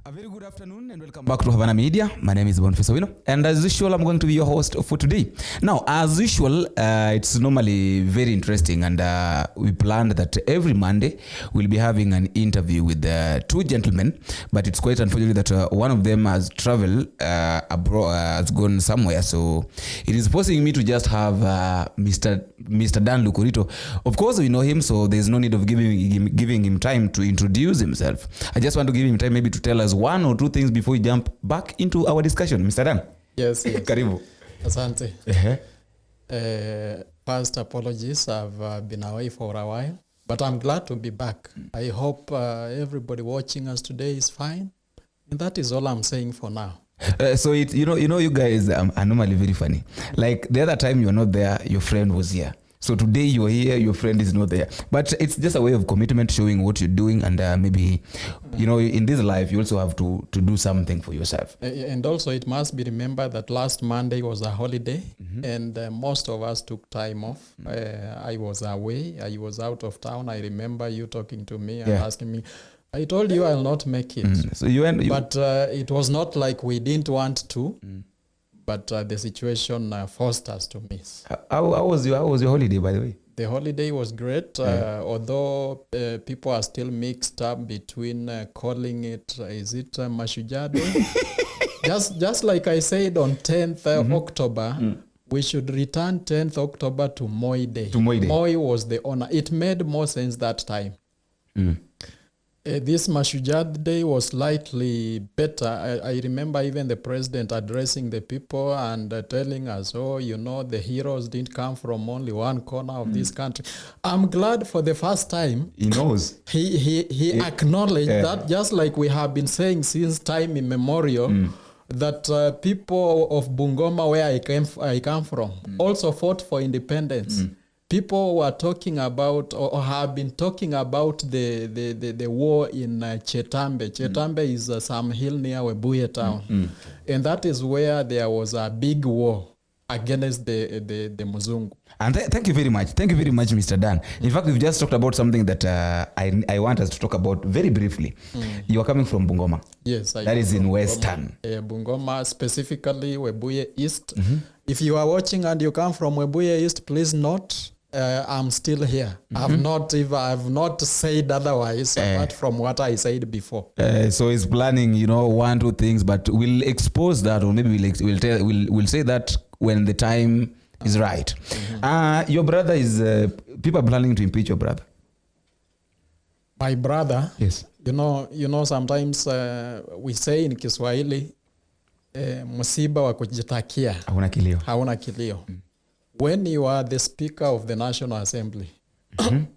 A very good afternoon and welcome back to Havana Media. My name is Boniface Owino, and as usual, I'm going to be your host for today. Now, as usual, it's normally very interesting, and we planned that every Monday we'll be having an interview with two gentlemen, but it's quite unfortunate that one of them has traveled abroad, has gone somewhere, so it is forcing me to just have Mr. Dan Lukurito. Of course, we know him, so there's no need of giving him time to introduce himself. I just want to give him time maybe to tell us one or two things before we jump back into our discussion. Mr. Dan. Yes. Karibu. Asante. Past apologies. I've been away for a while, but I'm glad to be back. I hope everybody watching us today is fine. And that is all I'm saying for now. So you guys are normally very funny. Like the other time you were not there, your friend was here. So today you are here, your friend is not there. But it's just a way of commitment, showing what you're doing, and maybe, in this life, you also have to do something for yourself. And also it must be remembered that last Monday was a holiday, and most of us took time off. I was away, I was out of town. I remember you talking to me and asking me, I told you I'll not make it. So but it was not like we didn't want to. But the situation forced us to miss. How was your holiday, by the way? The holiday was great, although people are still mixed up between calling it, is it Mashujaa Day? just like I said on 10th October, we should return 10th October to Moi Day. Moi was the honor. It made more sense that time. This Mashujaa Day was slightly better. I remember even the president addressing the people and telling us, the heroes didn't come from only one corner of this country. I'm glad for the first time. He knows. He acknowledged that, just like we have been saying since time immemorial, that people of Bungoma, where I come from, also fought for independence. People were talking about, or have been talking about the war in Chetambe. Chetambe is some hill near Webuye town. And that is where there was a big war against the Muzungu. And thank you very much. Thank you very much, Mr. Dan. In fact, we've just talked about something that I want us to talk about very briefly. You are coming from Bungoma. Yes. That is in Western. Bungoma, specifically Webuye East. If you are watching and you come from Webuye East, please note, I'm still here. I've not said otherwise apart from what I said before. So he's planning, one, two things, but we'll expose that, or maybe we'll say that when the time is right. Your brother is people are planning to impeach your brother. My brother. Yes. Sometimes we say in Kiswahili, msiba wa kujitakia hauna kilio. When you are the Speaker of the National Assembly,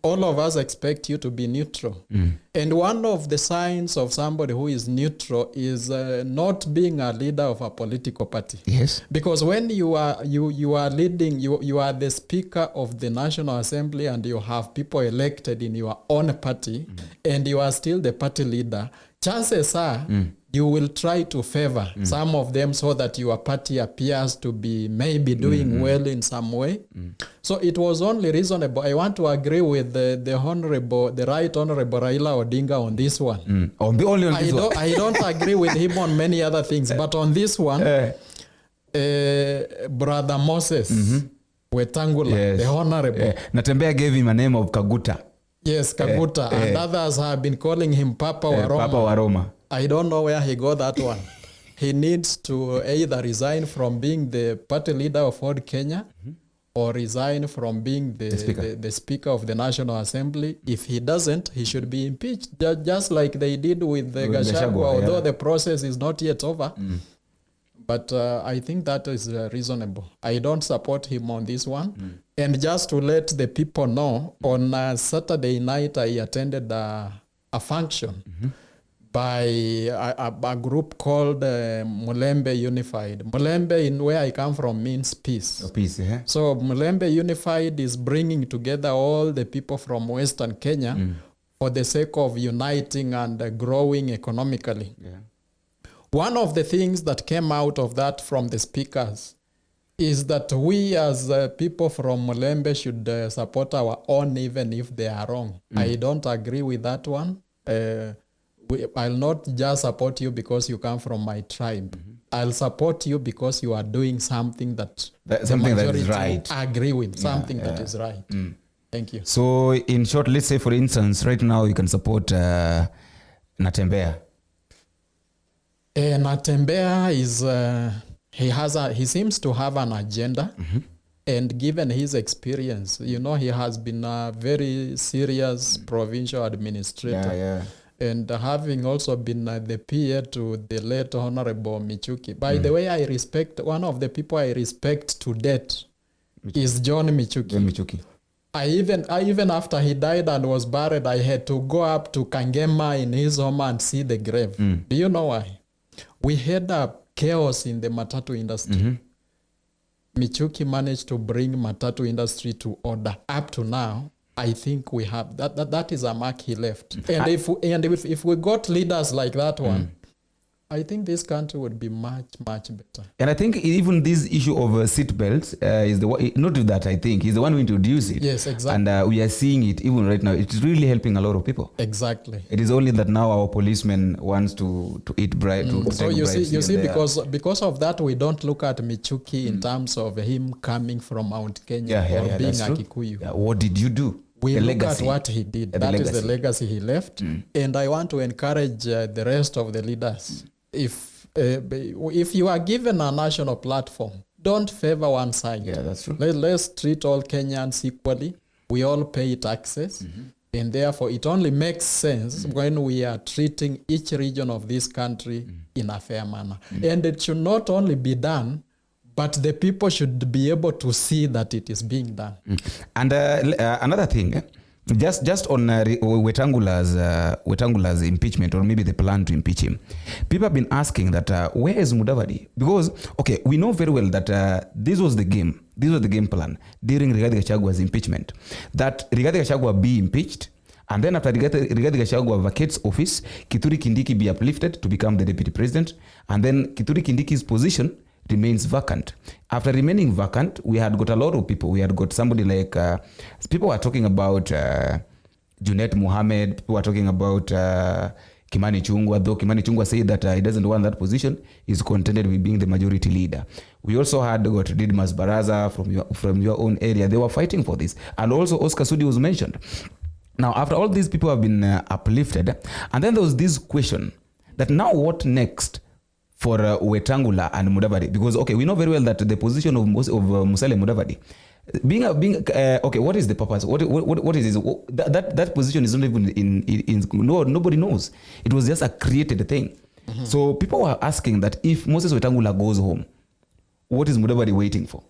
all of us expect you to be neutral. And one of the signs of somebody who is neutral is not being a leader of a political party. Yes. Because when you are leading, you are the Speaker of the National Assembly, and you have people elected in your own party, and you are still the party leader, chances are you will try to favor some of them so that your party appears to be maybe doing well in some way. So it was only reasonable. I want to agree with the Right Honorable Raila Odinga on this one. I don't agree with him on many other things, but on this one, Brother Moses Wetangula, the Honorable. Natembea gave him a name of Kaguta. Yes, Kaguta. And others have been calling him Papa Waroma. Papa Waroma. I don't know where he got that one. He needs to either resign from being the party leader of Ford Kenya or resign from being the speaker of the National Assembly. If he doesn't, he should be impeached, just like they did with the Gachagua, although the process is not yet over. But I think that is reasonable. I don't support him on this one. And just to let the people know, on Saturday night, I attended a function by a group called Mulembe Unified. Mulembe, in where I come from, means peace. Peace, yeah. So Mulembe Unified is bringing together all the people from Western Kenya for the sake of uniting and growing economically. Yeah. One of the things that came out of that from the speakers is that we as people from Mulembe should support our own even if they are wrong. I don't agree with that one. I'll not just support you because you come from my tribe. I'll support you because you are doing something that something the that is majority right. agree with, something that is right. Thank you. So in short, let's say for instance, right now you can support Natembea. Natembea is he seems to have an agenda, and given his experience, you know, he has been a very serious provincial administrator. And having also been the peer to the late Honorable Michuki. By the way, I respect, one of the people I respect to death is John Michuki. John Michuki. I even after he died and was buried, I had to go up to Kangema in his home and see the grave. Do you know why? We had a chaos in the matatu industry. Michuki managed to bring matatu industry to order. Up to now, I think we have that is a mark he left. And if we got leaders like that one, I think this country would be much better. And I think even this issue of seat belts is the one, not that I think, he's the one who introduced it. Yes, exactly. And we are seeing it even right now. It's really helping a lot of people. Exactly. It is only that now our policemen wants to eat bribe. So you see, because of that, we don't look at Michuki in terms of him coming from Mount Kenya or being a Kikuyu. Yeah, what did you do? We look at what he did. That is the legacy he left. And I want to encourage the rest of the leaders. If you are given a national platform, don't favor one side. Yeah, that's true. Let's treat all Kenyans equally. We all pay taxes. And therefore, it only makes sense when we are treating each region of this country in a fair manner. And it should not only be done, but the people should be able to see that it is being done. And another thing, just on Wetangula's impeachment, or maybe the plan to impeach him, people have been asking that where is Mudavadi? Because okay, we know very well that this was the game plan during Rigathi Gachagua's impeachment, that Rigathi Gachagua be impeached, and then after Rigathi Gachagua vacates office, Kithure Kindiki be uplifted to become the deputy president, and then Kithure Kindiki's position remains vacant. After remaining vacant, we had got a lot of people. We had got somebody like, people were talking about Junet Mohammed, people were talking about Kimani Chungwa, though Kimani Chungwa said that he doesn't want that position, he's contented with being the majority leader. We also had got Didmas Baraza from your own area. They were fighting for this. And also Oscar Sudi was mentioned. Now, after all these people have been uplifted, and then there was this question that now what next for Wetangula and Mudavadi? Because okay, we know very well that the position of Musalia Mudavadi, okay, what is the purpose? What is this? That position is not even in nobody knows. It was just a created thing. So people were asking that if Moses Wetangula goes home, what is Mudavadi waiting for?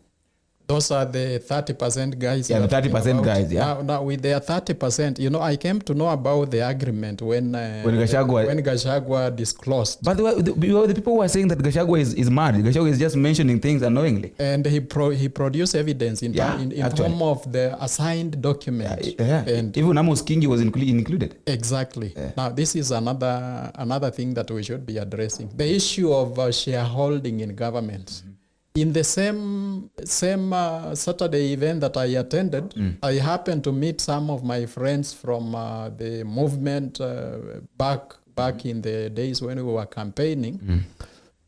Those are the 30% guys. Yeah, the 30% guys, yeah. Now with their 30%, you know, I came to know about the agreement when Gachagua disclosed. But the people were saying that Gachagua is mad. Gachagua is just mentioning things unknowingly. And he produced evidence in form of the assigned document. And even Amos Kingi was included. Exactly. Yeah. Now this is another thing that we should be addressing. The issue of shareholding in governments. In the same Saturday event that I attended, I happened to meet some of my friends from the movement back in the days when we were campaigning.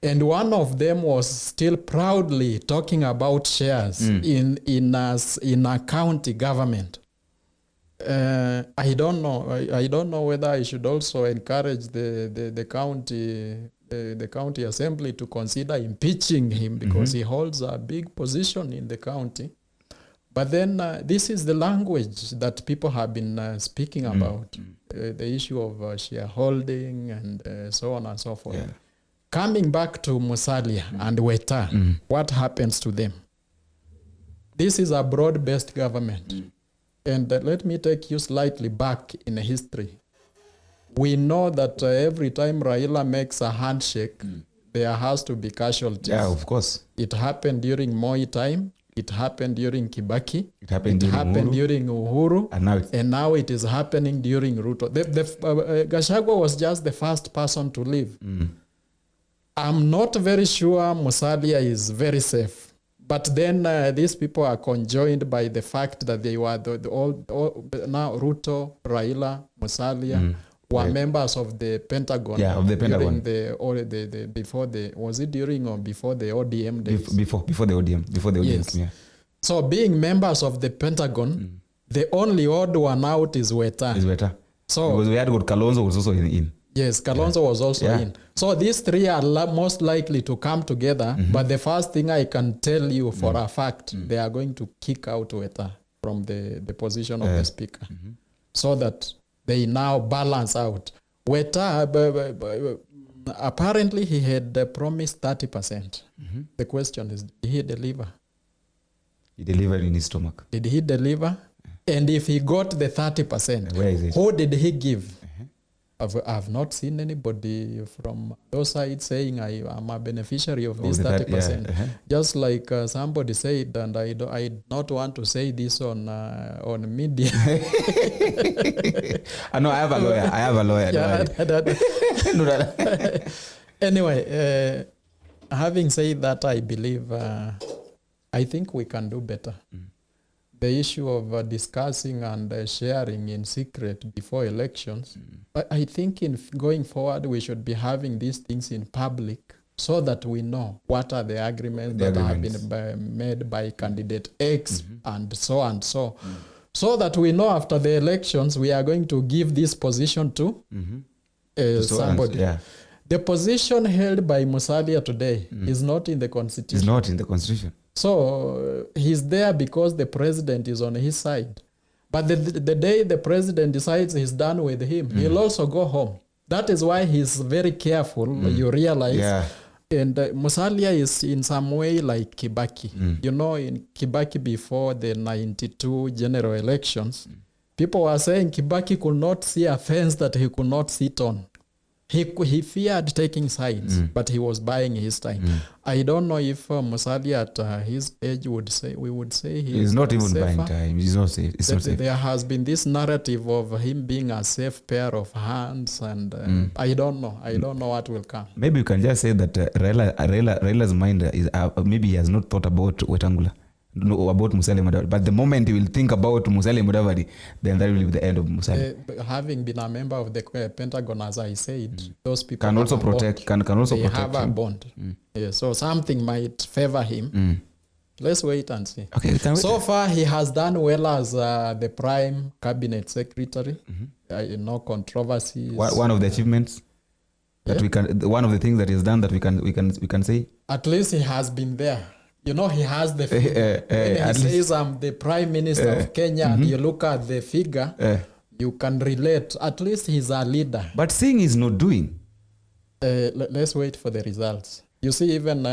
And one of them was still proudly talking about shares in a county government. I don't know whether I should also encourage the county assembly to consider impeaching him because he holds a big position in the county. But then this is the language that people have been speaking about, the issue of shareholding and so on and so forth. Yeah. Coming back to Musalia and Weta, what happens to them? This is a broad-based government. And let me take you slightly back in history. We know that every time Raila makes a handshake, there has to be casualties. Yeah, of course. It happened during Moi time. It happened during Kibaki. It happened during Uhuru. And now it is happening during Ruto. Gachagua was just the first person to leave. I'm not very sure Musalia is very safe. But then these people are conjoined by the fact that they were all now Ruto, Raila, Musalia. were Right. members of the Pentagon. Yeah, of the Pentagon. During before the was it during or before the ODM days? Before the ODM. Yes. Yeah. So being members of the Pentagon, the only odd one out is Weta'S. Is better. So Because we had got Kalonzo was also in. yes, Kalonzo was also in. So these three are most likely to come together. But the first thing I can tell you for a fact, they are going to kick out Weta'S from the position of the speaker, so that they now balance out. Weta'S, apparently he had promised 30%. The question is, did he deliver? He delivered in his stomach. Did he deliver? And if he got the 30%, Where is it? who did he give? I've not seen anybody from those sides saying I am a beneficiary of this 30%. Just like somebody said, and I don't want to say this on media. No, I have a lawyer. Yeah, anyway, having said that, I believe, I think we can do better. The issue of discussing and sharing in secret before elections, I think in going forward, we should be having these things in public so that we know what are the agreements that have been made by candidate X and so and so. So that we know after the elections, we are going to give this position to somebody. The position held by Musalia today is not in the Constitution. It's not in the Constitution. So he's there because the president is on his side. But the day the president decides he's done with him, he'll also go home. That is why he's very careful, you realize. Yeah. And Musalia is in some way like Kibaki. You know, in Kibaki before the 92 general elections, people were saying Kibaki could not see a fence that he could not sit on. He feared taking sides, but he was buying his time. I don't know if Musalia at his age would say he's not even safer. buying time. He's not safe. It's not safe. There has been this narrative of him being a safe pair of hands, and I don't know. I don't know what will come. Maybe you can just say that Raila's mind is maybe he has not thought about Wetangula. No, about Musalia Mudavadi. But the moment he will think about Musalia Mudavadi, then that will be the end of Musalia. Having been a member of the Pentagon, as I said, those people can also protect. Can also they protect. Have a bond. Yeah, so something might favor him. Let's wait and see. Okay, we can wait. So far, he has done well as the Prime Cabinet Secretary. No controversies. One of the achievements that we can. One of the things that is done that we can say. At least he has been there. You know, he has the figure. When he says, I'm the Prime Minister of Kenya, and you look at the figure, you can relate. At least he's a leader. But seeing is not doing. Let's wait for the results. You see, even